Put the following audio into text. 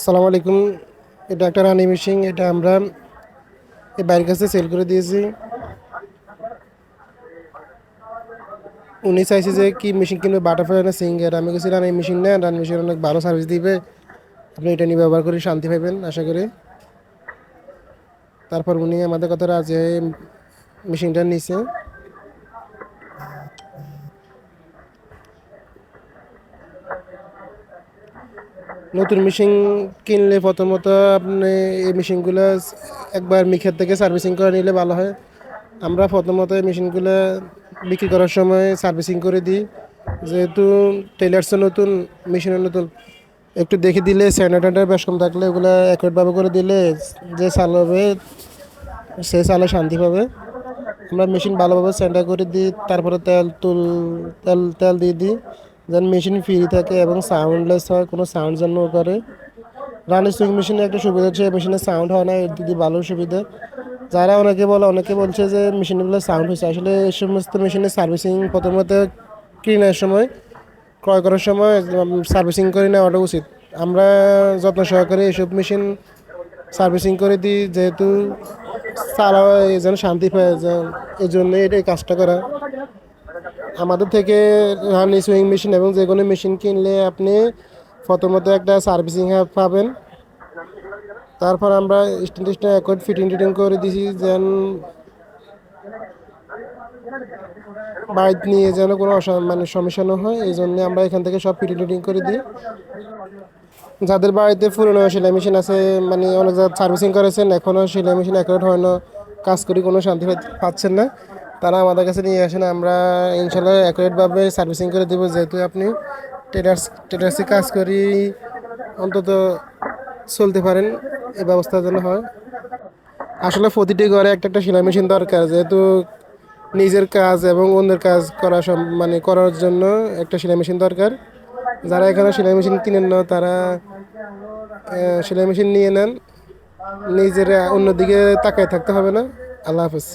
সালাম আলাইকুম। এটা একটা রানি মেশিন। এটা আমরা এই বাইরের কাছে সেল করে দিয়েছি। উনি চাইছে যে কি মেশিন কিনবে, বাটারফ্লাই না সিঙ্গার। আমি কাছে রানি মেশিন নেন, রানি মেশিন অনেক ভালো সার্ভিস দিবে, আপনি এটা নিয়ে ব্যবহার করে শান্তি পাবেন আশা করি। তারপর উনি আমাদের কথা রাজি হয়ে মেশিনটা নিছে। নতুন মেশিন কিনলে প্রথমত আপনি এই মেশিনগুলো একবার মিখার থেকে সার্ভিসিং করে নিলে ভালো হয়। আমরা প্রথমত এই মেশিনগুলো বিক্রি করার সময় সার্ভিসিং করে দিই, যেহেতু টেলার্সও নতুন, মেশিনও নতুন। একটু দেখে দিলে স্যানিটাইজার বেশ কম থাকলে ওগুলো অ্যাকুরেটভাবে করে দিলে যে চালাবে সে চালে শান্তি পাবে। আমরা মেশিন ভালোভাবে স্যানিটাইজ করে দিই, তারপরে তেল তেল দিয়ে দিই যেন মেশিন ফ্রি থাকে এবং সাউন্ডলেস হয়, কোনো সাউন্ড যেন না করে। রানি সুইং মেশিনে একটা সুবিধা হচ্ছে মেশিনে সাউন্ড হয় না, এর দিদি ভালো সুবিধা। যারা অনেকে বলছে যে মেশিনগুলো সাউন্ড হয়েছে, আসলে এই সমস্ত মেশিনের সার্ভিসিং প্রথমত কেনার সময়, ক্রয় করার সময় সার্ভিসিং করে নেওয়াটা উচিত। আমরা যত্ন সহকারে এসব মেশিন সার্ভিসিং করে দিই, যেহেতু চালা যেন শান্তি পায়, এই জন্য এই কাজটা করা। আমাদের থেকে রানি সুইং মেশিন এবং যে কোনো মেশিন কিনলে আপনি প্রথমত একটা সার্ভিসিং হ্যাপ পাবেন। তারপর আমরা স্ট্যান্ড স্ট্যান্ড অ্যাকর্ড ফিটিং টিটিং করে দিছি, যেন বাইক নিয়ে যেন কোনো সমস্যা না হয়, এই জন্য আমরা এখান থেকে সব ফিটিং টিটিং করে দিই। যাদের বাড়িতে পুরনো সেলাই মেশিন আছে, অনেক জায়গায় সার্ভিসিং করেছেন, এখনও সেলাই মেশিন অ্যাকুরেট হয় না, কাজ করি কোনো শান্তি পাচ্ছেন না, তারা আমাদের কাছে নিয়ে আসেন। আমরা ইনশাল্লাহ অ্যাকুরেটভাবে সার্ভিসিং করে দেবো, যেহেতু আপনি টেলার্সে কাজ করি অন্তত চলতে পারেন, এই ব্যবস্থা যেন হয়। আসলে প্রতিটি ঘরে একটা একটা সেলাই মেশিন দরকার, যেহেতু নিজের কাজ এবং অন্যের কাজ করার জন্য একটা সেলাই মেশিন দরকার। যারা এখানে সেলাই মেশিন কিনেন না তারা সেলাই মেশিন নিয়ে নেন, নিজের অন্যদিকে তাকায় থাকতে হবে না। আল্লাহ হাফেজ।